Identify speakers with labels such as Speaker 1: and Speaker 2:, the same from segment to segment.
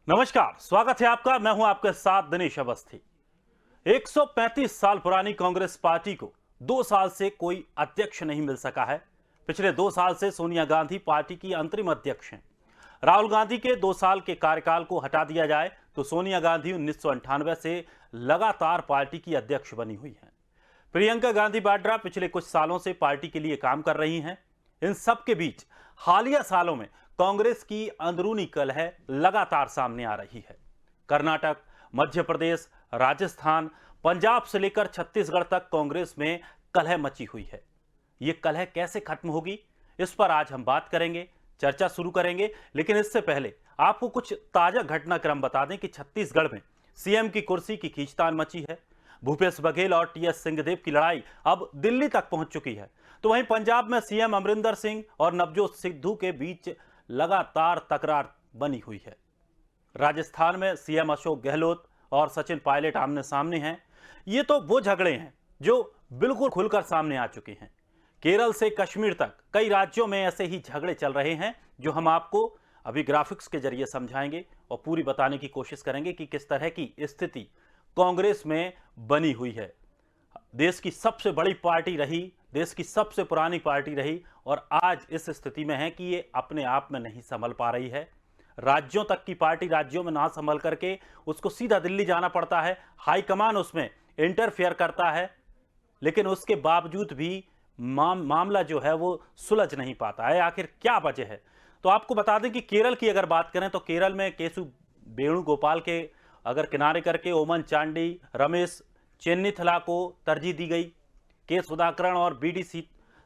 Speaker 1: नमस्कार, स्वागत है आपका। मैं हूं आपके साथ दिनेश अवस्थी। 135 साल पुरानी कांग्रेस पार्टी को 2 साल से कोई अध्यक्ष नहीं मिल सका है। पिछले 2 साल से सोनिया गांधी पार्टी की अंतरिम अध्यक्ष हैं। राहुल गांधी के 2 साल के कार्यकाल को हटा दिया जाए तो सोनिया गांधी 1998 से लगातार पार्टी की अध्यक्ष बनी हुई हैं। प्रियंका गांधी वाड्रा पिछले कुछ सालों से पार्टी के लिए काम कर रही हैं। इन सब के बीच हालिया सालों में कांग्रेस की अंदरूनी कलह लगातार सामने आ रही है। कर्नाटक, मध्य प्रदेश, राजस्थान, पंजाब से लेकर छत्तीसगढ़ तक कांग्रेस में कलह मची हुई है। ये कलह कैसे खत्म होगी, इस पर आज हम बात करेंगे, चर्चा शुरू करेंगे। लेकिन इससे पहले आपको कुछ ताजा घटनाक्रम बता दें कि छत्तीसगढ़ में सीएम की कुर्सी की खींचतान मची है। भूपेश बघेल और टीएस सिंहदेव की लड़ाई अब दिल्ली तक पहुंच चुकी है। तो वहीं पंजाब में सीएम अमरिंदर सिंह और नवजोत सिद्धू के बीच लगातार तकरार बनी हुई है। राजस्थान में सीएम अशोक गहलोत और सचिन पायलट आमने सामने हैं। ये तो वो झगड़े हैं जो बिल्कुल खुलकर सामने आ चुके हैं। केरल से कश्मीर तक कई राज्यों में ऐसे ही झगड़े चल रहे हैं, जो हम आपको अभी ग्राफिक्स के जरिए समझाएंगे और पूरी बताने की कोशिश करेंगे कि किस तरह की स्थिति कांग्रेस में बनी हुई है। देश की सबसे बड़ी पार्टी रही, देश की सबसे पुरानी पार्टी रही और आज इस स्थिति में है कि ये अपने आप में नहीं संभल पा रही है। राज्यों तक की पार्टी राज्यों में ना संभल करके उसको सीधा दिल्ली जाना पड़ता है। हाईकमान उसमें इंटरफेयर करता है, लेकिन उसके बावजूद भी मामला जो है वो सुलझ नहीं पाता है। आखिर क्या वजह है? तो आपको बता दें कि केरल की अगर बात करें तो केरल में केसु वेणुगोपाल के अगर किनारे करके ओमन चांडी, रमेश चेन्नीथला को तरजीह दी गई। के सुधाकरण और बीडी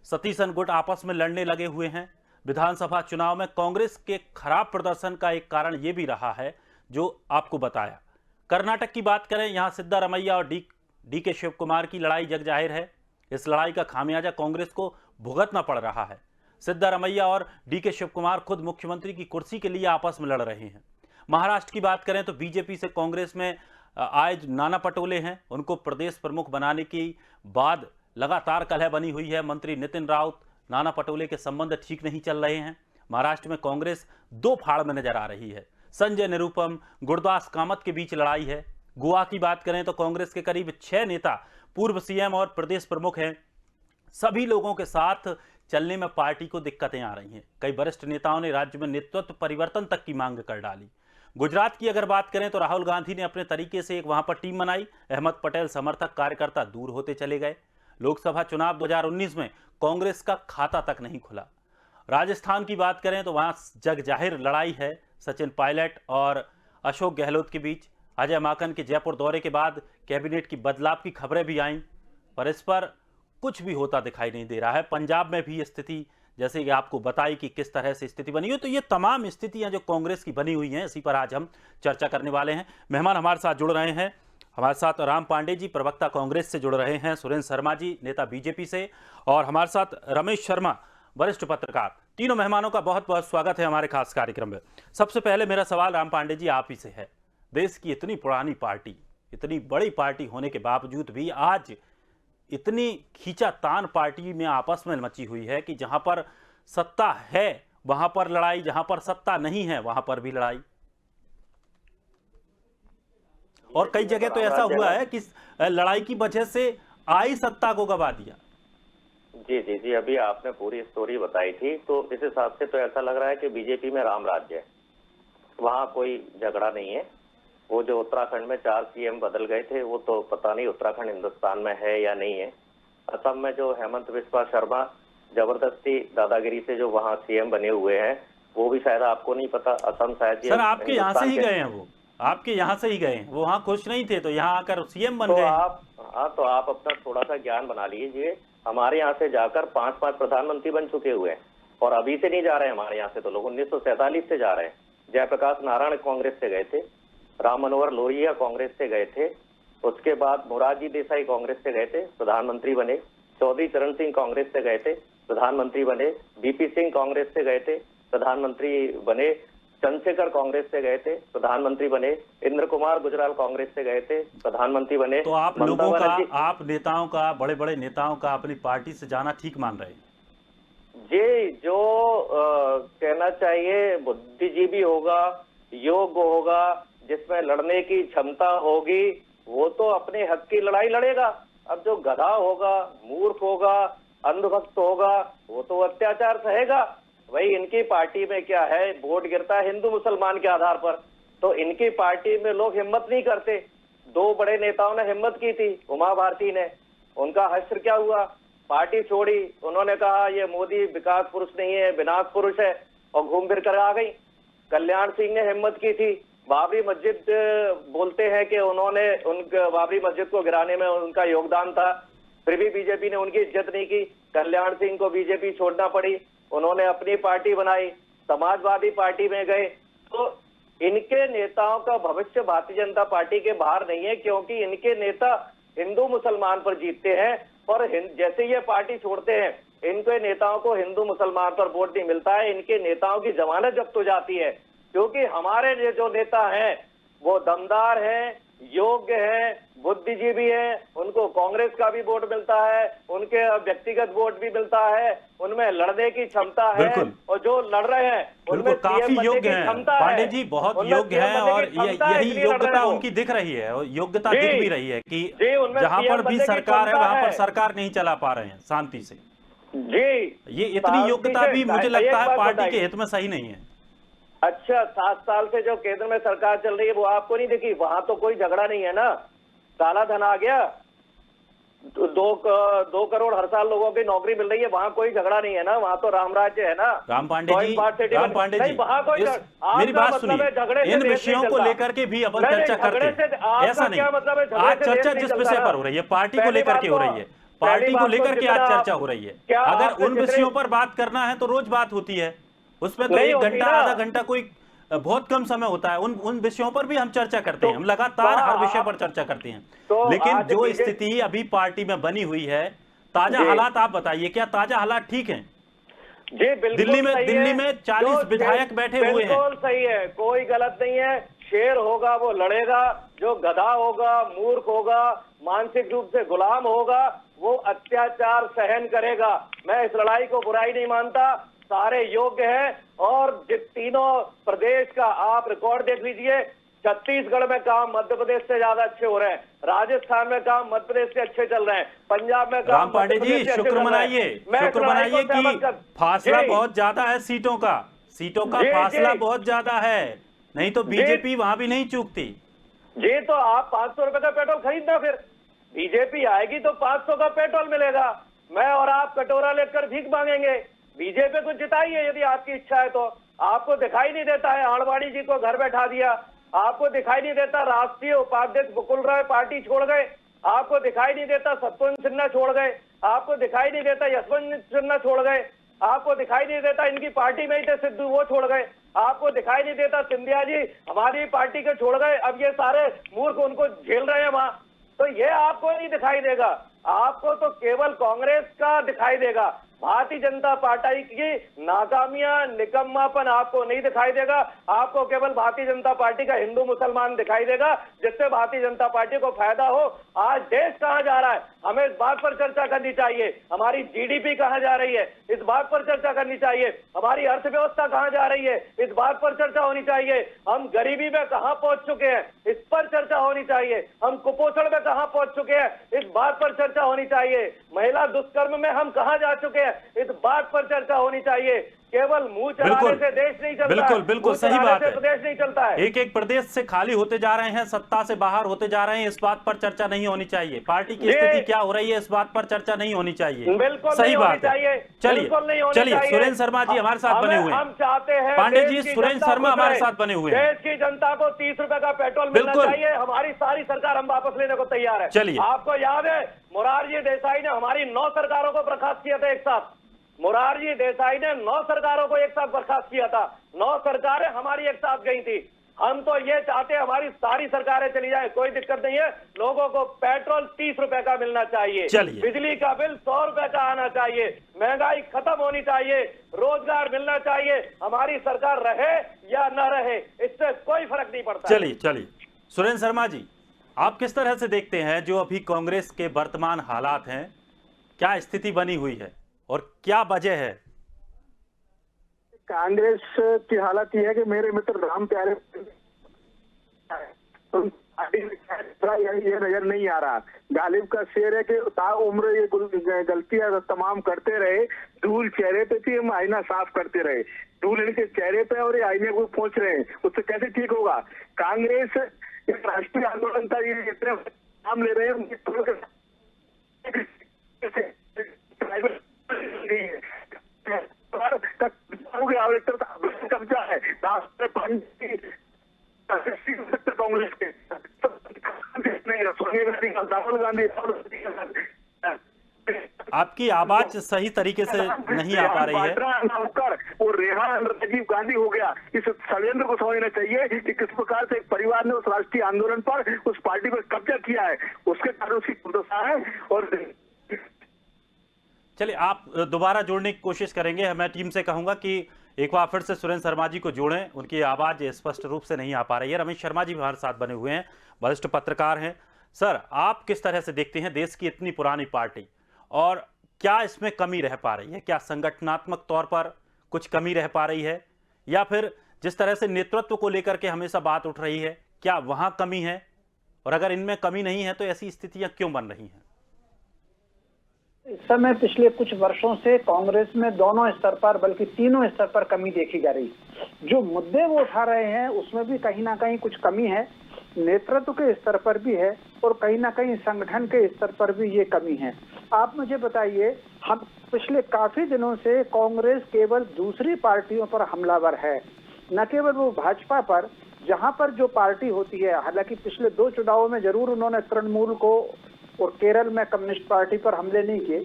Speaker 1: सतीशन गुट आपस में लड़ने लगे हुए हैं। विधानसभा चुनाव में कांग्रेस के खराब प्रदर्शन का एक कारण यह भी रहा है जो आपको बताया। कर्नाटक की बात करें, यहां सिद्धारमैया और डी के शिव कुमार की लड़ाई जग जाहिर है। इस लड़ाई का खामियाजा कांग्रेस को भुगतना पड़ रहा है। सिद्धारमैया और डी के शिव कुमार खुद मुख्यमंत्री की कुर्सी के लिए आपस में लड़ रहे हैं। महाराष्ट्र की बात करें तो बीजेपी से कांग्रेस में आए नाना पटोले हैं, उनको प्रदेश प्रमुख बनाने की बाद लगातार कलह बनी हुई है। मंत्री नितिन राउत, नाना पटोले के संबंध ठीक नहीं चल रहे हैं। महाराष्ट्र में कांग्रेस दो फाड़ में नजर आ रही है। संजय निरुपम, गुरदास कामत के बीच लड़ाई है। गोवा की बात करें तो कांग्रेस के करीब 6 नेता पूर्व सीएम और प्रदेश प्रमुख हैं। सभी लोगों के साथ चलने में पार्टी को दिक्कतें आ रही हैं। कई वरिष्ठ नेताओं ने राज्य में नेतृत्व परिवर्तन तक की मांग कर डाली। गुजरात की अगर बात करें तो राहुल गांधी ने अपने तरीके से एक वहां पर टीम बनाई। अहमद पटेल समर्थक कार्यकर्ता दूर होते चले गए। लोकसभा चुनाव 2019 में कांग्रेस का खाता तक नहीं खुला। राजस्थान की बात करें तो वहां जग जाहिर लड़ाई है सचिन पायलट और अशोक गहलोत के बीच। अजय माकन के जयपुर दौरे के बाद कैबिनेट की बदलाव की खबरें भी आईं, पर इस पर कुछ भी होता दिखाई नहीं दे रहा है। पंजाब में भी स्थिति जैसे कि आपको बताई कि किस तरह से स्थिति बनी हुई, तो ये तमाम स्थितियां जो कांग्रेस की बनी हुई हैं, इसी पर आज हम चर्चा करने वाले हैं। मेहमान हमारे साथ जुड़ रहे हैं। हमारे साथ राम पांडे जी, प्रवक्ता कांग्रेस से जुड़ रहे हैं, सुरेंद्र शर्मा जी, नेता बीजेपी से, और हमारे साथ रमेश शर्मा, वरिष्ठ पत्रकार। तीनों मेहमानों का बहुत बहुत स्वागत है हमारे खास कार्यक्रम में। सबसे पहले मेरा सवाल राम पांडे जी आप ही से है। देश की इतनी पुरानी पार्टी, इतनी बड़ी पार्टी होने के बावजूद भी आज इतनी खींचातान पार्टी में आपस में मची हुई है कि जहां पर सत्ता है वहां पर लड़ाई, जहां पर सत्ता नहीं है वहां पर भी लड़ाई। और कई जगह तो ऐसा हुआ है कि लड़ाई की वजह से आई सत्ता को गवा दिया।
Speaker 2: जी जी जी, अभी आपने पूरी स्टोरी बताई थी, तो इस हिसाब से तो ऐसा लग रहा है कि बीजेपी में राम राज्य है, वहाँ कोई झगड़ा नहीं है। वो जो उत्तराखंड में 4 सीएम बदल गए थे, वो तो पता नहीं उत्तराखंड हिंदुस्तान में है या नहीं है। असम में जो हेमंत बिस्वा शर्मा जबरदस्ती दादागिरी से जो वहाँ सीएम बने हुए हैं, वो भी शायद आपको नहीं पता। असम शायद
Speaker 1: सर आपके यहाँ से ही गए हैं, वो आपके यहाँ से ही गए हैं, वो वहाँ खुश नहीं थे तो यहाँ आकर सीएम बन गए।
Speaker 2: तो आप अपना थोड़ा सा ज्ञान बना लीजिए। हमारे यहाँ से जाकर 5 प्रधानमंत्री बन चुके हुए हैं और अभी से नहीं जा रहे हैं हमारे यहाँ से, तो लोग 1947 से जा रहे हैं। जयप्रकाश नारायण कांग्रेस से गए थे, राम मनोहर लोहिया कांग्रेस से गए थे, उसके बाद मोरारजी देसाई कांग्रेस से गए थे, प्रधानमंत्री बने। चौधरी चरण सिंह कांग्रेस से गए थे, प्रधानमंत्री बने। बीपी सिंह कांग्रेस से गए थे, प्रधानमंत्री बने। चंद्रशेखर कांग्रेस से गए थे, प्रधानमंत्री बने। इंद्र कुमार गुजराल कांग्रेस से गए थे, प्रधानमंत्री बने।
Speaker 1: तो आप लोगों का, आप नेताओं का, बड़े बड़े नेताओं का अपनी पार्टी से जाना ठीक मान रहे हैं?
Speaker 2: जी, जो कहना चाहिए बुद्धिजीवी होगा योग्य होगा, जिसमें लड़ने की क्षमता होगी, वो तो अपने हक की लड़ाई लड़ेगा। अब जो गधा होगा, मूर्ख होगा, अंधभक्त होगा, वो तो अत्याचार सहेगा। वही इनकी पार्टी में क्या है, वोट गिरता है हिंदू मुसलमान के आधार पर, तो इनकी पार्टी में लोग हिम्मत नहीं करते। दो बड़े नेताओं ने हिम्मत की थी, उमा भारती ने, उनका हश्र क्या हुआ, पार्टी छोड़ी। उन्होंने कहा ये मोदी विकास पुरुष नहीं है, विनाश पुरुष है, और घूम फिर कर आ गई। कल्याण सिंह ने हिम्मत की थी, बाबरी मस्जिद बोलते हैं कि उन्होंने बाबरी मस्जिद को गिराने में उनका योगदान था, फिर भी बीजेपी ने उनकी इज्जत नहीं की। कल्याण सिंह को बीजेपी छोड़ना पड़ी, उन्होंने अपनी पार्टी बनाई, समाजवादी पार्टी में गए। तो इनके नेताओं का भविष्य भारतीय जनता पार्टी के बाहर नहीं है, क्योंकि इनके नेता हिंदू मुसलमान पर जीतते हैं, और जैसे ये पार्टी छोड़ते हैं, इनके नेताओं को हिंदू मुसलमान पर वोट नहीं मिलता है, इनके नेताओं की जमानत जब्त हो जाती है। क्योंकि हमारे जो नेता हैं वो दमदार हैं, योग्य हैं, बुद्धिजीवी हैं, उनको कांग्रेस का भी वोट मिलता है, उनके व्यक्तिगत वोट भी मिलता है, उनमें लड़ने की क्षमता है, और जो लड़ रहे हैं उनमें
Speaker 1: काफी योग्य हैं पांडे जी, बहुत योग्य हैं, और यही योग्यता उनकी दिख रही है, और योग्यता दिख भी रही है कि जहां पर भी सरकार है वहां पर सरकार नहीं चला पा रहे हैं शांति से।
Speaker 2: जी,
Speaker 1: ये इतनी योग्यता भी मुझे लगता है पार्टी के हित में सही नहीं है।
Speaker 2: अच्छा, 7 साल से जो केंद्र में सरकार चल रही है वो आपको नहीं दिखी? वहां तो कोई झगड़ा नहीं है ना, काला धन आ गया, 2 करोड़ हर साल लोगों की नौकरी मिल रही है, वहां कोई झगड़ा नहीं है ना, वहां तो राम राज्य है ना।
Speaker 1: राम पांडे जी, मेरी बात सुनिए, इन विषयों को लेकर के भी अपन चर्चा करते हैं, ऐसा नहीं। आज चर्चा जिस विषय पर हो रही है, पार्टी को लेकर के हो रही है, पार्टी को लेकर के आज चर्चा हो रही है। अगर उन विषयों पर बात करना है तो रोज बात होती है, उसमें तो 1 घंटा आधा घंटा कोई बहुत कम समय होता है। उन विषयों पर भी हम चर्चा करते हैं, हम लगातार हर विषय पर चर्चा करते हैं। लेकिन जो स्थिति अभी पार्टी में बनी हुई है, ताजा हालात आप बताइए, क्या ताजा हालात ठीक हैं?
Speaker 2: जी बिल्कुल,
Speaker 1: दिल्ली में 40 विधायक बैठे हुए हैं।
Speaker 2: बिल्कुल सही है, कोई गलत नहीं है। शेर होगा वो लड़ेगा, जो गधा होगा, मूर्ख होगा, मानसिक रूप से गुलाम होगा, वो अत्याचार सहन करेगा। मैं इस लड़ाई को बुराई नहीं मानता, सारे योग्य हैं। और जिन तीनों प्रदेश का आप रिकॉर्ड देख लीजिए, छत्तीसगढ़ में काम मध्य प्रदेश से ज्यादा अच्छे हो रहे हैं, राजस्थान में काम मध्य प्रदेश से अच्छे चल रहे हैं, पंजाब में काम
Speaker 1: राम पांडे जी शुक्र मनाइए कि फासला बहुत ज्यादा है, सीटों का फासला बहुत ज्यादा है, नहीं तो बीजेपी वहां भी नहीं चूकती।
Speaker 2: जी, तो आप 500 रुपए का पेट्रोल खरीदना, फिर बीजेपी आएगी तो 500 का पेट्रोल मिलेगा, मैं और आप कटोरा लेकर भीख मांगेंगे। बीजेपी को जिताइए यदि आपकी इच्छा है तो। आपको दिखाई नहीं देता है आड़वाणी जी को घर बैठा दिया, आपको दिखाई नहीं देता राष्ट्रीय उपाध्यक्ष मुकुल राय पार्टी छोड़ गए, आपको दिखाई नहीं देता सत्यवंत सिन्हा छोड़ गए, आपको दिखाई नहीं देता यशवंत सिन्हा छोड़ गए, आपको दिखाई नहीं देता इनकी पार्टी में ही थे सिद्धू, वो छोड़ गए, आपको दिखाई नहीं देता सिंधिया जी हमारी पार्टी के छोड़ गए, अब ये सारे मूर्ख उनको झेल रहे हैं वहां। तो ये आपको नहीं दिखाई देगा, आपको तो केवल कांग्रेस का दिखाई देगा। भारतीय जनता पार्टी की नाकामियां, निकम्मापन आपको नहीं दिखाई देगा, आपको केवल भारतीय जनता पार्टी का हिंदू मुसलमान दिखाई देगा, जिससे भारतीय जनता पार्टी को फायदा हो। आज देश कहां जा रहा है, हमें इस बात पर चर्चा करनी चाहिए। हमारी जीडीपी कहां जा रही है, इस बात पर चर्चा करनी चाहिए। हमारी अर्थव्यवस्था कहां जा रही है, इस बात पर चर्चा होनी चाहिए। हम गरीबी में कहां पहुंच चुके हैं, इस पर चर्चा होनी चाहिए। हम कुपोषण में कहां पहुंच चुके हैं, इस बात पर चर्चा होनी चाहिए। महिला दुष्कर्म में हम कहां जा चुके हैं, इस बात पर चर्चा होनी चाहिए। केवल मुंह चलाने से देश नहीं चलता।
Speaker 1: बिल्कुल सही बात है,
Speaker 2: प्रदेश नहीं चलता है।
Speaker 1: एक प्रदेश से खाली होते जा रहे हैं, सत्ता से बाहर होते जा रहे हैं, इस बात पर चर्चा नहीं होनी चाहिए। पार्टी की स्थिति क्या हो रही है, इस बात पर चर्चा नहीं होनी चाहिए।
Speaker 2: बिल्कुल
Speaker 1: सही बात है। चलिए सुरेंद्र शर्मा जी हमारे साथ बने हुए हैं।
Speaker 2: हम चाहते हैं
Speaker 1: पांडे जी, सुरेंद्र शर्मा हमारे साथ बने हुए हैं।
Speaker 2: देश की जनता को 30 रुपए का पेट्रोल मिलना चाहिए, हमारी सारी सरकार हम वापस लेने को तैयार है।
Speaker 1: चलिए,
Speaker 2: आपको याद है मोरारजी देसाई ने हमारी 9 सरकारों को बर्खास्त किया था एक साथ। मोरारजी देसाई ने 9 सरकारों को एक साथ बर्खास्त किया था, 9 सरकारें हमारी एक साथ गई थी। हम तो ये चाहते हैं हमारी सारी सरकारें चली जाए, कोई दिक्कत नहीं है। लोगों को पेट्रोल 30 रुपए का मिलना चाहिए, बिजली का बिल 100 रुपए का आना चाहिए, महंगाई खत्म होनी चाहिए, रोजगार मिलना चाहिए। हमारी सरकार रहे या न रहे, इससे कोई फर्क नहीं पड़ता।
Speaker 1: चलिए सुरेंद्र शर्मा जी, आप किस तरह से देखते हैं जो अभी कांग्रेस के वर्तमान हालात हैं, क्या स्थिति बनी हुई है और क्या वजह है?
Speaker 3: कांग्रेस की हालत यह है कि मेरे मित्र राम प्यारे ये नजर नहीं आ रहा। गालिब का शेर है कि ताउम्र ये गलतियां तमाम करते रहे, धूल चेहरे पे थी, हम आईना साफ करते रहे। धूल इनके चेहरे पे और ये आईने को पहुंच रहे हैं, उससे कैसे ठीक होगा? कांग्रेस एक राष्ट्रीय आंदोलन था, ये इतने नाम ले रहे हैं, हो गया और एक तरफ कब्जा है कांग्रेस के सोनिया गांधी, राहुल गांधी।
Speaker 1: आपकी आवाज सही तरीके से नहीं आ पा रही है।
Speaker 3: वो रेहान राजीव गांधी हो गया। इस षड्यंत्र को समझना चाहिए कि किस प्रकार से एक परिवार ने उस राष्ट्रीय आंदोलन पर, उस पार्टी पर कब्जा किया है, उसके कारण उसकी दुर्दशा है। और
Speaker 1: चलिए, आप दोबारा जोड़ने की कोशिश करेंगे। मैं टीम से कहूंगा कि एक बार फिर से सुरेंद्र शर्मा जी को जोड़ें, उनकी आवाज स्पष्ट रूप से नहीं आ पा रही है। रमेश शर्मा जी भी हमारे साथ बने हुए हैं, वरिष्ठ पत्रकार हैं। सर, आप किस तरह से देखते हैं देश की इतनी पुरानी पार्टी, और क्या इसमें कमी रह पा रही है? क्या संगठनात्मक तौर पर कुछ कमी रह पा रही है, या फिर जिस तरह से नेतृत्व को लेकर के हमेशा बात उठ रही है, क्या वहां कमी है? और अगर इनमें कमी नहीं है तो ऐसी स्थितियां क्यों बन रही हैं?
Speaker 4: इस समय पिछले कुछ वर्षों से कांग्रेस में दोनों स्तर पर, बल्कि तीनों स्तर पर कमी देखी जा रही। जो मुद्दे वो उठा रहे हैं उसमें भी कहीं ना कहीं कुछ कमी है, नेतृत्व के स्तर पर भी है, और कहीं ना कहीं संगठन के स्तर पर भी ये कमी है। आप मुझे बताइए, हम पिछले काफी दिनों से कांग्रेस केवल दूसरी पार्टियों पर हमलावर है, न केवल वो भाजपा पर। जहां पर जो पार्टी होती है, हालांकि पिछले 2 चुनावों में जरूर उन्होंने तृणमूल को और केरल में कम्युनिस्ट पार्टी पर हमले नहीं किए,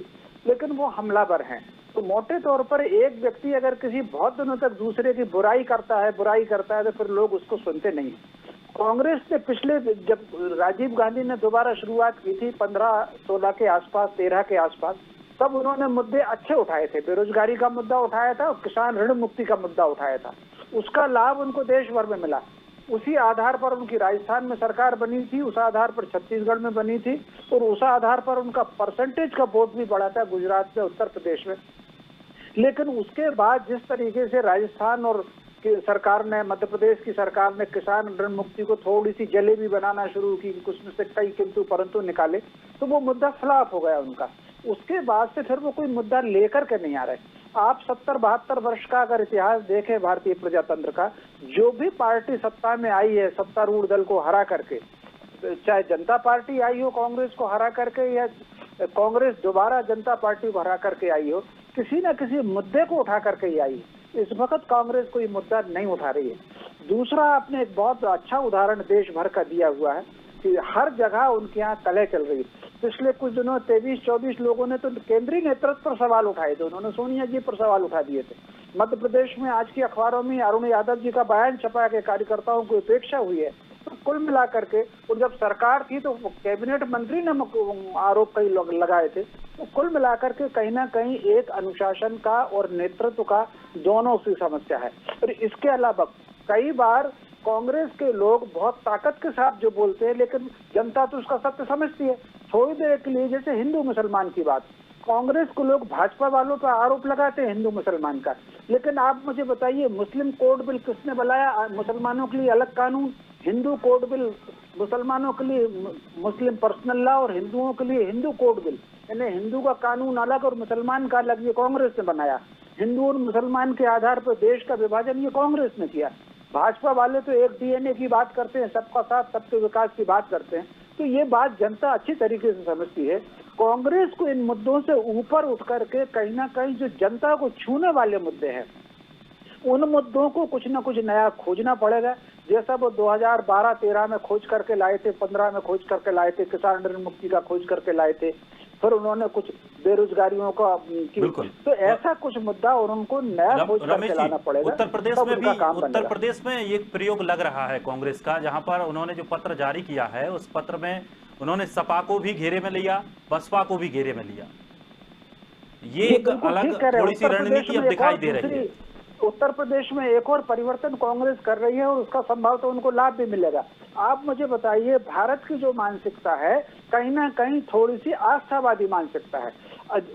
Speaker 4: लेकिन वो हमलावर हैं। तो मोटे तौर पर एक व्यक्ति अगर किसी बहुत दिनों तक दूसरे की बुराई करता है तो फिर लोग उसको सुनते नहीं। कांग्रेस ने पिछले, जब राजीव गांधी ने दोबारा शुरुआत की थी 15-16 के आसपास, 13 के आसपास, तब उन्होंने मुद्दे अच्छे उठाए थे। बेरोजगारी का मुद्दा उठाया था और किसान ऋण मुक्ति का मुद्दा उठाया था। उसका लाभ उनको देश भर में मिला। उसी आधार पर उनकी राजस्थान में सरकार बनी थी, उस आधार पर छत्तीसगढ़ में बनी थी, और उस आधार पर उनका परसेंटेज का वोट भी बढ़ा था गुजरात में, उत्तर प्रदेश में। लेकिन उसके बाद जिस तरीके से राजस्थान और सरकार ने, मध्य प्रदेश की सरकार ने किसान ऋण मुक्ति को थोड़ी सी जलेबी बनाना शुरू की, कुछ में से कई किंतु परंतु निकाले, तो वो मुद्दा फ्लॉप हो गया उनका। उसके बाद से फिर वो कोई मुद्दा लेकर के नहीं आ रहे। आप 70-72 वर्ष का अगर इतिहास देखें भारतीय प्रजातंत्र का, जो भी पार्टी सत्ता में आई है सत्तारूढ़ दल को हरा करके, चाहे जनता पार्टी आई हो कांग्रेस को हरा करके, या कांग्रेस दोबारा जनता पार्टी को हरा करके आई हो, किसी न किसी मुद्दे को उठा करके ही आई। इस वक्त कांग्रेस कोई मुद्दा नहीं उठा रही है। दूसरा, आपने एक बहुत अच्छा उदाहरण देश भर का दिया हुआ है कि हर जगह उनके यहाँ कलह चल रही है। पिछले कुछ दिनों 23-24 लोगों ने तो केंद्रीय नेतृत्व पर सवाल उठाए थे, उन्होंने सोनिया जी पर सवाल उठा दिए थे। मध्य प्रदेश में आज की अखबारों में अरुण यादव जी का बयान छपा के कार्यकर्ताओं को उपेक्षा हुई है। तो कुल मिलाकर के, और जब सरकार थी तो कैबिनेट मंत्री ने आरोप कई लोग लगाए थे। तो कुल मिलाकर के कहीं ना कहीं एक अनुशासन का और नेतृत्व का दोनों की समस्या है। और इसके अलावा कई बार कांग्रेस के लोग बहुत ताकत के साथ जो बोलते हैं, लेकिन जनता तो उसका सत्य समझती है। थोड़ी देर के लिए, जैसे हिंदू मुसलमान की बात, कांग्रेस को लोग भाजपा वालों पर आरोप लगाते हैं हिंदू मुसलमान का, लेकिन आप मुझे बताइए मुस्लिम कोड बिल किसने बनाया? मुसलमानों के लिए अलग कानून, हिंदू कोड बिल, मुसलमानों के लिए मुस्लिम पर्सनल लॉ और हिंदुओं के लिए हिंदू कोड बिल, यानी हिंदू का कानून अलग और मुसलमान का अलग, ये कांग्रेस ने बनाया। हिंदू और मुसलमान के आधार पर देश का विभाजन ये कांग्रेस ने किया। भाजपा वाले तो एक डीएनए की बात करते हैं, सबका साथ सबके विकास की बात करते हैं। तो ये बात जनता अच्छी तरीके से समझती है। कांग्रेस को इन मुद्दों से ऊपर उठ करके कहीं ना कहीं जो जनता को छूने वाले मुद्दे हैं, उन मुद्दों को कुछ ना कुछ नया खोजना पड़ेगा। जैसा वो 2012-13 में खोज करके लाए थे, 15 में खोज करके लाए थे, किसान ऋण मुक्ति का खोज करके लाए थे, फिर उन्होंने कुछ बेरोजगारियों का की, तो ऐसा कुछ मुद्दा और उनको नया खोज करके लाना पड़ेगा।
Speaker 1: उत्तर प्रदेश में ये प्रयोग लग रहा है कांग्रेस का, जहां पर उन्होंने जो पत्र जारी किया है उस पत्र में उन्होंने सपा को भी घेरे में लिया, बसपा को भी घेरे में लिया। ये एक अलग थोड़ी सी रणनीति अब दिखाई दे रही है।
Speaker 4: उत्तर प्रदेश में एक और परिवर्तन कांग्रेस कर रही है और उसका संभव तो उनको लाभ भी मिलेगा। आप मुझे बताइए, भारत की जो मानसिकता है कहीं ना कहीं थोड़ी सी आस्थावादी मानसिकता है।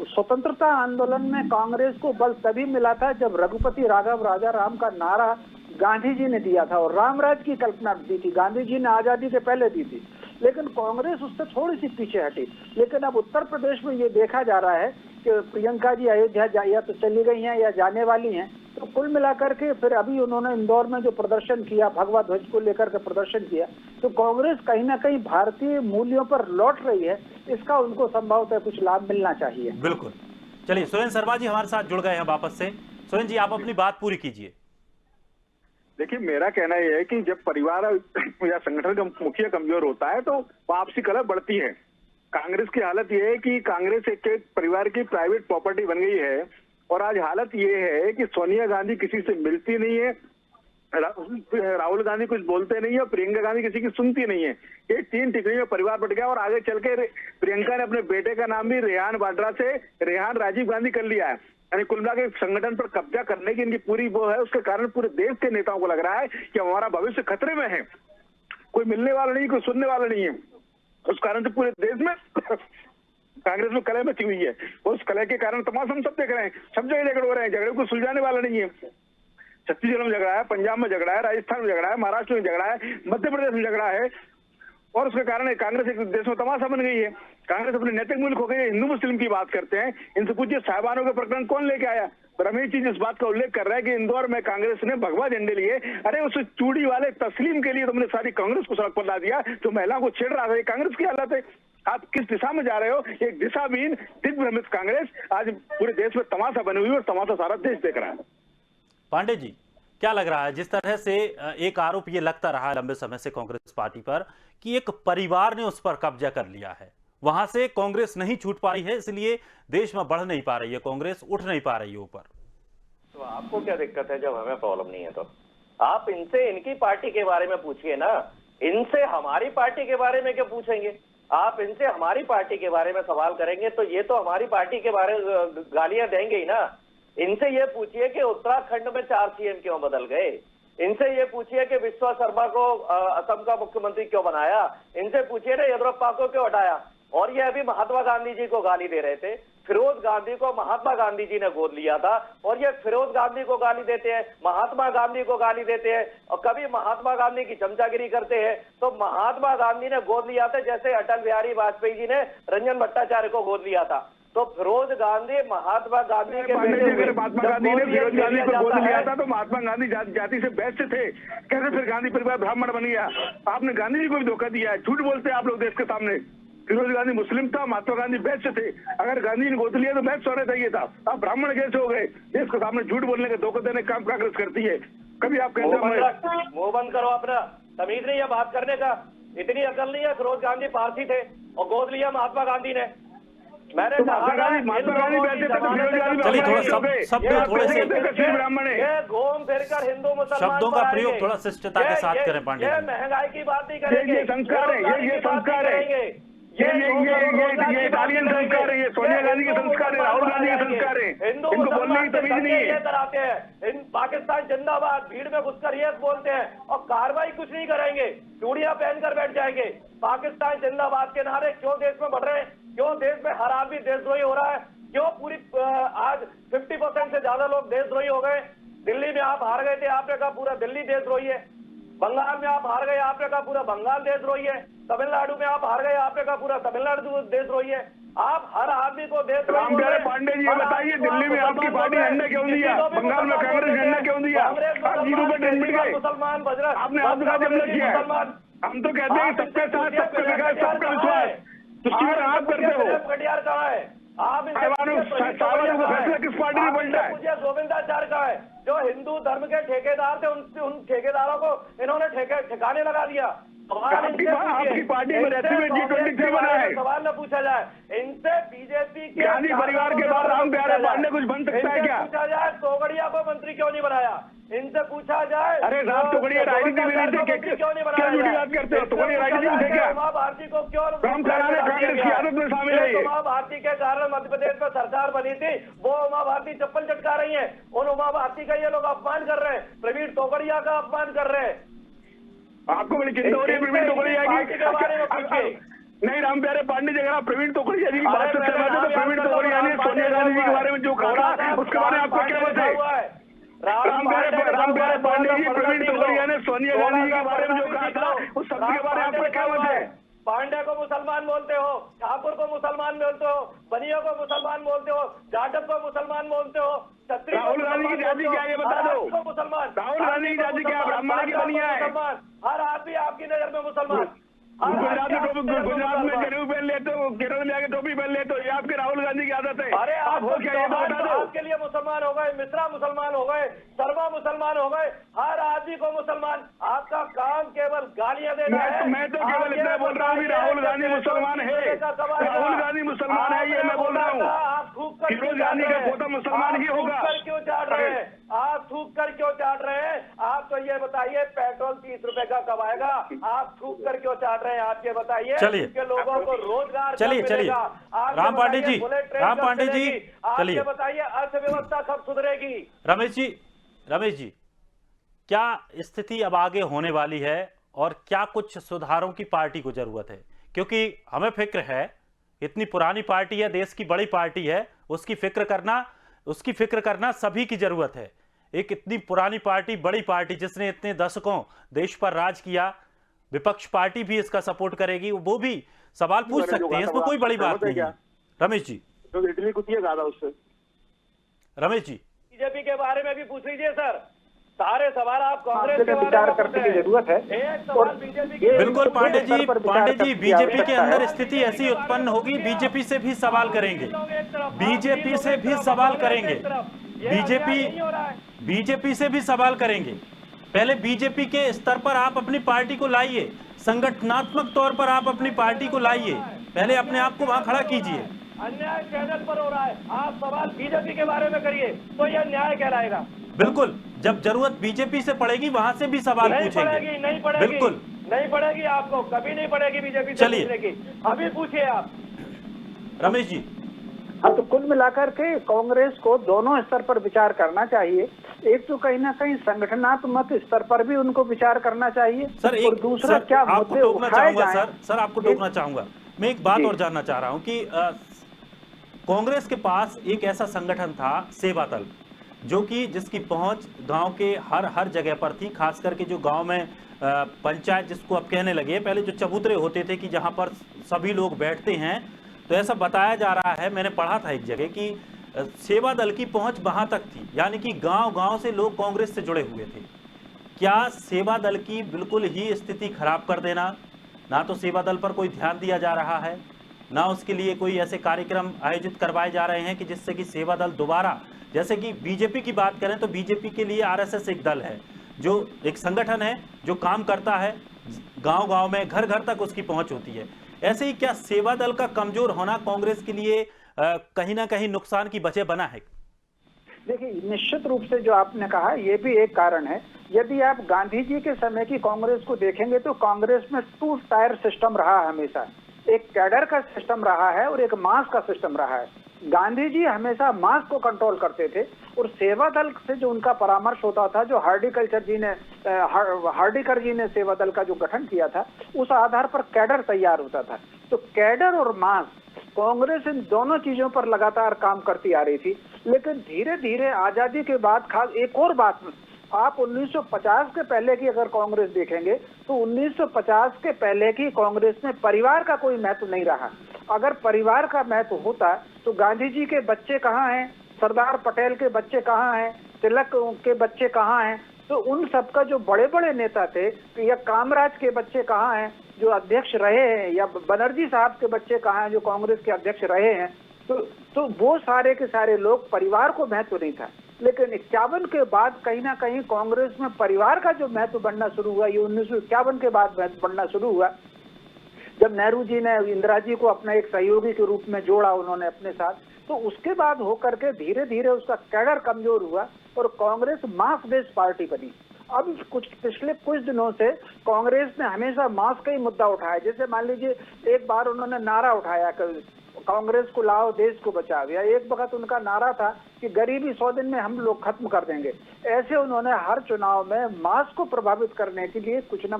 Speaker 4: स्वतंत्रता आंदोलन में कांग्रेस को बल तभी मिला था जब रघुपति राघव राजा राम का नारा गांधी जी ने दिया था और रामराज की कल्पना दी थी। गांधी जी ने आजादी के पहले दी थी, लेकिन कांग्रेस उससे थोड़ी सी पीछे हटी। लेकिन अब उत्तर प्रदेश में ये देखा जा रहा है कि प्रियंका जी अयोध्या या तो चली गई हैं या जाने वाली हैं, तो कुल मिलाकर के फिर अभी उन्होंने इंदौर में जो प्रदर्शन किया, भगवा ध्वज को लेकर के प्रदर्शन किया, तो कांग्रेस कहीं ना कहीं भारतीय मूल्यों पर लौट रही है। इसका उनको संभवतः कुछ लाभ मिलना चाहिए।
Speaker 1: बिल्कुल। चलिए, सुरेंद्र शर्मा जी हमारे साथ जुड़ गए हैं वापस से। सुरेंद्र जी, आप अपनी बात पूरी कीजिए।
Speaker 3: देखिए, मेरा कहना यह है कि जब परिवार या संगठन का मुखिया कमजोर होता है तो आपसी कलह बढ़ती है। कांग्रेस की हालत यह है कि कांग्रेस एक परिवार की प्राइवेट प्रॉपर्टी बन गई है और आज हालत ये है कि सोनिया गांधी किसी से मिलती नहीं है, राहुल गांधी कुछ बोलते नहीं है और प्रियंका गांधी किसी की सुनती नहीं है। ये 3 टिकड़ी में परिवार बट गया और आगे चल के प्रियंका ने अपने बेटे का नाम भी रेहान वाड्रा से रेहान राजीव गांधी कर लिया है। यानी कुल मिला के संगठन पर कब्जा करने की इनकी पूरी वो है। उसके कारण पूरे देश के नेताओं को लग रहा है कि हमारा भविष्य खतरे में है। कोई मिलने वाला नहीं, कोई सुनने वाला नहीं है। उस कारण से पूरे देश में कांग्रेस में कलह मची हुई है। उस कलह के कारण तमाम हम सब देख रहे हैं, सब जगह झगड़े हो रहे हैं। झगड़े को सुलझाने वाला नहीं है। छत्तीसगढ़ में झगड़ा है, पंजाब में झगड़ा है, राजस्थान में झगड़ा है, महाराष्ट्र में झगड़ा है, मध्य प्रदेश में झगड़ा है और उसके कारण कांग्रेस एक देश में तमाशा बन गई है। कांग्रेस अपने नैतिक मूल्य खो गई है। हिंदू मुस्लिम की बात करते हैं, इनसे पूछिए साहिबानों के प्रकरण कौन लेके आया? रमेश जी जिस बात का उल्लेख कर रहा है कि इंदौर में कांग्रेस ने भगवा झंडे लिए, अरे उस चूड़ी वाले तस्लीम के लिए तुमने सारी कांग्रेस को सड़क पर ला दिया। जो महिलाओं को छेड़ रहा था, ये कांग्रेस की हालत है। आप किस दिशा में जा रहे हो? एक दिशाहीन दिग्भ्रमित कांग्रेस आज पूरे देश में तमाशा बनी हुई है और तमाशा सारा देश देख रहा है।
Speaker 1: पांडे जी, क्या लग रहा है, जिस तरह से एक आरोप ये लगता रहा है लंबे समय से कांग्रेस पार्टी पर कि एक परिवार ने उस पर कब्जा कर लिया है, वहां से कांग्रेस नहीं छूट पा रही है, इसलिए देश में बढ़ नहीं पा रही है कांग्रेस, उठ नहीं पा रही है ऊपर।
Speaker 2: तो आपको क्या दिक्कत है जब हमें प्रॉब्लम नहीं है? तो आप इनसे इनकी पार्टी के बारे में पूछिए ना, इनसे हमारी पार्टी के बारे में क्यों पूछेंगे? आप इनसे हमारी पार्टी के बारे में सवाल करेंगे तो ये तो हमारी पार्टी के बारे में गालियां देंगे ही ना। इनसे ये पूछिए कि उत्तराखंड में 4 सीएम क्यों बदल गए। इनसे ये पूछिए कि विश्वा शर्मा को असम का मुख्यमंत्री क्यों बनाया। इनसे पूछिए ना येदियुरप्पा को क्यों हटाया। और ये अभी महात्मा गांधी जी को गाली दे रहे थे। फिरोज गांधी को महात्मा गांधी जी ने गोद लिया था और ये फिरोज गांधी को गाली देते हैं, महात्मा गांधी को गाली देते हैं और कभी महात्मा गांधी की चमचागिरी करते हैं। तो महात्मा गांधी ने गोद लिया था जैसे अटल बिहारी वाजपेयी जी ने रंजन भट्टाचार्य को गोद लिया था। तो फिरोज गांधी महात्मा गांधी के
Speaker 3: अगर महात्मा गांधी ने फिरोज गांधी को गोद लिया था तो महात्मा गांधी जाति से बेस्ट थे, कैसे फिर गांधी परिवार ब्राह्मण बन गया? आपने गांधी जी को भी धोखा दिया है। झूठ बोलते हैं आप लोग देश के सामने। फिरोज गांधी मुस्लिम था, महात्मा गांधी बेस्ट थे। अगर गांधी ने गोद लिया तो बेस्ट होना चाहिए था। आप ब्राह्मण कैसे हो गए? देश के सामने झूठ बोलने का, धोखा देने का काम कांग्रेस करती है। कभी आप कहते हैं
Speaker 2: मुंह बंद करो अपना, तमीज नहीं है बात करने का, इतनी अकल नहीं है। फिरोज गांधी पारसी थे और गोद लिया महात्मा गांधी ने। मैंने
Speaker 3: महात्मा गांधी बैठे थे तो फिरोज गांधी
Speaker 2: ब्राह्मण है। घूम फिर कर हिंदू मुसलमान
Speaker 1: शब्दों का प्रयोग थोड़ा शिष्टता के साथ करें पांडे।
Speaker 2: ये महंगाई की बात नहीं करेंगे,
Speaker 3: ये संस्कार है, ये संस्कार है, ये इटालियन संस्कार है, ये सोनिया गांधी के संस्कार है, राहुल गांधी के संस्कार है। इनको बोलने की तमीज नहीं है।
Speaker 2: कराते हैं इन पाकिस्तान जिंदाबाद, भीड़ में घुसकर ये बोलते हैं और कार्रवाई कुछ नहीं करेंगे, चूड़ियां पहनकर बैठ जाएंगे। पाकिस्तान जिंदाबाद के नारे क्यों देश में बढ़ रहे हैं? क्यों देश में हर आदमी देशद्रोही हो रहा है? क्यों पूरी आज 50% से ज्यादा लोग देशद्रोही हो गए? दिल्ली में आप हार गए थे, आपने कहा पूरा दिल्ली देशद्रोही है। बंगाल में आप हार गए, आपने कहा पूरा बंगाल देशद्रोही है। तमिलनाडु में आप हार गए, आपने कहा पूरा तमिलनाडु देशद्रोही है। आप हर आदमी को देशद्रोही।
Speaker 3: पांडे जी बताइए, दिल्ली में आपकी पार्टी झंडा क्यों दिया? बंगाल में कांग्रेस झंडा क्यों दिया? आप 0 पे ट्रेन मिल गए।
Speaker 2: मुसलमान बजरंग
Speaker 3: आपने आपका हमला किया है। हम तो कहते हैं सबके साथ सबका विकास, सबका विश्वास। आप करते हो।
Speaker 2: कटियार कहाँ है? आप
Speaker 3: को फैसला किस पार्टी ने बनता है?
Speaker 2: मुझे गोविंदाचार्य कहाँ है? जो हिंदू धर्म के ठेकेदार थे, उन ठेकेदारों को इन्होंने ठिकाने लगा दिया।
Speaker 3: आपकी पार्टी में रहते हुए G23 बना है।
Speaker 2: सवाल न पूछा जाए इनसे। बीजेपी के
Speaker 3: गांधी परिवार के बाद राम प्यारे पांडे कुछ बन सकता है क्या?
Speaker 2: पूछा जाए तोगड़िया को मंत्री क्यों नहीं बनाया, इनसे पूछा जाए।
Speaker 3: अरे साहब तोगड़िया राजनीति में नहीं थे,
Speaker 2: क्यों नहीं बनाया?
Speaker 3: क्या झूठी बात करते हो? तोगड़िया राजनीति में थे क्या?
Speaker 2: उमा भारती को क्यों
Speaker 3: राम कराने कांग्रेस की आदत में शामिल है ये।
Speaker 2: उमा भारती के कारण मध्य प्रदेश में सरकार बनी थी, वो उमा भारती चप्पल चटका रही है। उन उमा भारती का ये लोग अपमान कर रहे हैं, प्रवीण तोगड़िया का अपमान कर रहे हैं।
Speaker 3: आपको बड़ी चिंता हो रही है प्रवीण तोगड़िया की? नहीं, राम प्यारे पांडे जी, अगर आप प्रवीण तोगड़िया जी की बात से सहमत है तो प्रवीण तोगड़िया ने सोनिया गांधी जी के बारे में जो कहा था उसके बारे में आपको क्या मत है? राम प्यारे पांडे जी, प्रवीण तोगड़िया ने सोनिया गांधी जी के बारे में जो कहा था उस शब्द के बारे में आपको क्या मत है?
Speaker 2: पांडे को मुसलमान बोलते हो, ठाकुर को मुसलमान बोलते हो, बनिया को मुसलमान बोलते हो, जाटव को मुसलमान बोलते हो,
Speaker 3: राहुल गांधी की जाति क्या है ये बता दो।
Speaker 2: मुसलमान
Speaker 3: राहुल गांधी की जाति क्या? ब्राह्मण की बनिया है।
Speaker 2: हर आदमी आपकी नजर में मुसलमान।
Speaker 3: गुजरात में जनेऊ पहन लेते हो, केरल में आके टोपी पहन लेते हो, ये आपके राहुल गांधी की आदत है।
Speaker 2: अरे
Speaker 3: आप हो क्या ये तो बता दो।
Speaker 2: आपके लिए मुसलमान हो गए, मिश्रा मुसलमान हो गए, शर्मा मुसलमान हो गए, हर आदमी को मुसलमान। आपका काम केवल गालियां देना है।
Speaker 3: मैं तो केवल इतना बोल रहा हूँ राहुल गांधी मुसलमान है, राहुल गांधी मुसलमान है, ये मैं बोल रहा हूँ। फिरोज गांधी का पोता मुसलमान ही होगा।
Speaker 2: क्यों चाट रहे हैं आप? थूक कर क्यों चाट रहे हैं आप? तो ये बताइए पेट्रोल 30 रुपए का कब आएगा? आप थूक कर क्यों चाट रहे हैं आप ये बताइए।
Speaker 1: चलिए
Speaker 2: के लोगों को रोजगार
Speaker 1: चलिए राम पांडे जी,
Speaker 2: चलिए बताइए अर्थव्यवस्था कब सुधरेगी?
Speaker 1: रमेश जी, क्या स्थिति अब आगे होने वाली है और क्या कुछ सुधारों की पार्टी को जरूरत है? क्योंकि हमें फिक्र है, इतनी पुरानी पार्टी है, देश की बड़ी पार्टी है, उसकी फिक्र करना सभी की जरूरत है। एक इतनी पुरानी पार्टी, बड़ी पार्टी जिसने इतने दशकों देश पर राज किया, विपक्ष पार्टी भी इसका सपोर्ट करेगी, वो भी सवाल पूछ सकते हैं, इसमें कोई बड़ी बात नहीं है। रमेश जी,
Speaker 3: तो इडली कुतिया गा रहा उससे।
Speaker 1: रमेश जी,
Speaker 2: बीजेपी के बारे में भी पूछ लीजिए सर, सारे सवाल आप कांग्रेस के
Speaker 4: विचार करने की जरूरत है।
Speaker 2: एक सवाल बीजेपी के
Speaker 1: बिल्कुल पांडे जी, बीजेपी के अंदर स्थिति ऐसी उत्पन्न होगी, बीजेपी से भी सवाल करेंगे, बीजेपी से भी सवाल करेंगे, बीजेपी से भी सवाल करेंगे। पहले बीजेपी के स्तर पर आप अपनी पार्टी को लाइए, संगठनात्मक तौर पर आप अपनी पार्टी को लाइए, पहले अपने आप को वहां खड़ा कीजिए।
Speaker 2: अन्याय चैनल पर हो रहा है, आप सवाल बीजेपी के बारे में करिए तो यह न्याय कहलाएगा।
Speaker 1: बिल्कुल, जब जरूरत बीजेपी से पड़ेगी वहां से भी सवाल पूछेंगे।
Speaker 2: नहीं पड़ेगी,
Speaker 1: बिल्कुल
Speaker 2: नहीं पड़ेगी, आपको कभी नहीं पड़ेगी बीजेपी से पूछने की। अभी पूछिए आप
Speaker 1: रमेश जी।
Speaker 4: हाँ, तो कुल मिलाकर के कांग्रेस को दोनों स्तर पर विचार करना चाहिए। एक तो कहीं ना कहीं संगठनात्मक स्तर पर भी उनको विचार करना चाहिए
Speaker 1: सर।
Speaker 4: और दूसरा क्या
Speaker 1: आपको टोकना चाहूंगा सर, आपको टोकना चाहूंगा। मैं एक बात और जानना चाह रहा हूं कि कांग्रेस के पास एक ऐसा संगठन था सेवा दल, जो कि जिसकी पहुंच गांव के हर जगह पर थी, खास करके जो गांव में पंचायत जिसको अब कहने लगे, पहले जो चबूतरे होते थे कि जहां पर सभी लोग बैठते हैं, तो ऐसा बताया जा रहा है, मैंने पढ़ा था एक जगह कि सेवा दल की पहुंच वहां तक थी, यानी कि गांव-गांव से लोग कांग्रेस से जुड़े हुए थे। क्या सेवा दल की बिल्कुल ही स्थिति खराब कर देना, ना तो सेवा दल पर कोई ध्यान दिया जा रहा है, ना उसके लिए कोई ऐसे कार्यक्रम आयोजित करवाए जा रहे हैं कि जिससे कि सेवा दल दोबारा, जैसे कि बीजेपी की बात करें तो बीजेपी के लिए आरएसएस एक दल है, जो एक संगठन है जो काम करता है, गांव-गांव में घर घर तक उसकी पहुंच होती है। ऐसे ही क्या सेवा दल का कमजोर होना कांग्रेस के लिए कहीं ना कहीं नुकसान की वजह बना है?
Speaker 4: देखिए, निश्चित रूप से जो आपने कहा ये भी एक कारण है। यदि आप गांधी जी के समय की कांग्रेस को देखेंगे तो कांग्रेस में 2 टायर सिस्टम रहा है हमेशा। एक कैडर का सिस्टम रहा है और एक मास का सिस्टम रहा है। गांधी जी हमेशा मास को कंट्रोल करते थे और सेवा दल से जो उनका परामर्श होता था, जो हार्डिकर जी ने सेवा दल का जो गठन किया था, उस आधार पर कैडर तैयार होता था। तो कैडर और मास, कांग्रेस इन दोनों चीजों पर लगातार काम करती आ रही थी। लेकिन धीरे धीरे आजादी के बाद खास एक और बात, आप 1950 के पहले की अगर कांग्रेस देखेंगे तो 1950 के पहले की कांग्रेस में परिवार का कोई महत्व नहीं रहा। अगर परिवार का महत्व होता तो गांधी जी के बच्चे कहाँ हैं, सरदार पटेल के बच्चे कहाँ हैं, तिलक के बच्चे कहाँ हैं, तो उन सबका जो बड़े बड़े नेता थे, या कामराज के बच्चे कहाँ हैं जो अध्यक्ष रहे हैं, या बनर्जी साहब के बच्चे कहाँ हैं जो कांग्रेस के अध्यक्ष रहे हैं, तो वो सारे के सारे लोग, परिवार को महत्व नहीं था। लेकिन 51 के बाद कहीं ना कहीं कांग्रेस में परिवार का जो महत्व बढ़ना शुरू हुआ, ये 1951 के बाद महत्व बढ़ना शुरू हुआ, जब नेहरू जी ने इंदिरा जी को अपना एक सहयोगी के रूप में जोड़ा उन्होंने अपने साथ, तो उसके बाद होकर के धीरे धीरे उसका कैडर कमजोर हुआ और कांग्रेस मास बेस्ड पार्टी बनी। अब पिछले कुछ दिनों से कांग्रेस ने हमेशा मास का ही मुद्दा उठाया। जैसे मान लीजिए एक बार उन्होंने नारा उठाया कांग्रेस को लाओ देश को बचाओ, या एक वक्त उनका नारा था कि गरीबी 100 दिन में हम लोग खत्म कर देंगे। ऐसे उन्होंने हर चुनाव में मास को प्रभावित करने के लिए कुछ ना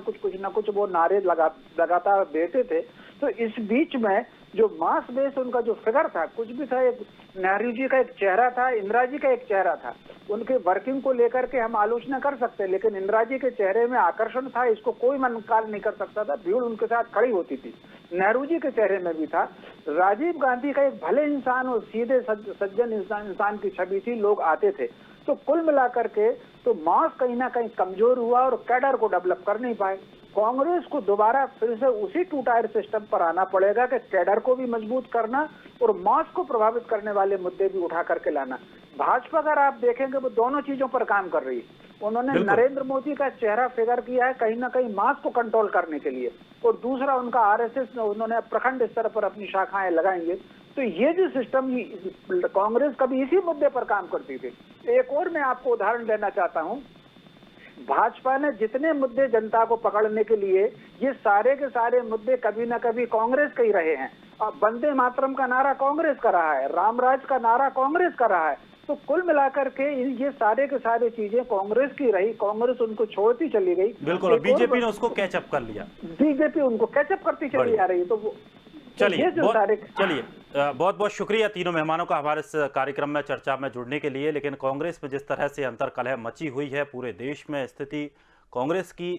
Speaker 4: कुछ वो नारे लगातार देते थे। तो इस बीच में जो मास बेस उनका जो फिगर था, कुछ भी था, एक नेहरू जी का एक चेहरा था, इंदिरा जी का एक चेहरा था, उनके वर्किंग को लेकर के हम आलोचना कर सकते, लेकिन इंदिरा जी के चेहरे में आकर्षण था, इसको कोई मनकार नहीं कर सकता था, भीड़ उनके साथ खड़ी होती थी। नेहरू जी के चेहरे में भी था। राजीव गांधी का एक भले इंसान और सीधे सज्जन इंसान की छवि थी, लोग आते थे। तो कुल मिलाकर के तो मास कहीं ना कहीं कमजोर हुआ और कैडर को डेवलप कर नहीं पाए। कांग्रेस को दोबारा फिर से उसी टू टायर सिस्टम पर आना पड़ेगा कि कैडर को भी मजबूत करना और मास को प्रभावित करने वाले मुद्दे भी उठा करके लाना। भाजपा अगर आप देखेंगे वो दोनों चीजों पर काम कर रही है। उन्होंने नरेंद्र मोदी का चेहरा फिगर किया है कहीं ना कहीं मास को कंट्रोल करने के लिए, और दूसरा उनका आरएसएस उन्होंने प्रखंड स्तर पर अपनी शाखाएं लगाएंगे। तो ये जो सिस्टम कांग्रेस कभी इसी मुद्दे पर काम करती थी। एक और मैं आपको उदाहरण देना चाहता हूं, भाजपा ने जितने मुद्दे जनता को पकड़ने के लिए, ये सारे के सारे मुद्दे कभी ना कभी कांग्रेस के ही रहे हैं। अब वंदे मातरम का नारा कांग्रेस का रहा है, रामराज का नारा कांग्रेस का रहा है। तो कुल मिलाकर के ये सारे के सारे चीजें कांग्रेस की रही, कांग्रेस उनको छोड़ती चली गई।
Speaker 1: बिल्कुल, बीजेपी ने उसको कैचअप कर लिया,
Speaker 4: बीजेपी उनको कैचअप करती चली आ रही है। तो वो
Speaker 1: चलिए बहुत बहुत शुक्रिया तीनों मेहमानों का हमारे इस कार्यक्रम में चर्चा में जुड़ने के लिए। लेकिन कांग्रेस में जिस तरह से अंतर्कलह मची हुई है, पूरे देश में स्थिति कांग्रेस की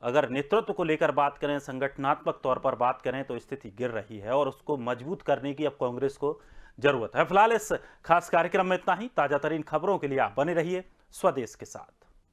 Speaker 1: अगर नेतृत्व को लेकर बात करें, संगठनात्मक तौर पर बात करें, तो स्थिति गिर रही है और उसको मजबूत करने की अब कांग्रेस को जरूरत है। फिलहाल इस खास कार्यक्रम में इतना ही। ताजा तरीन खबरों के लिए आप बने रहिए स्वदेश के साथ।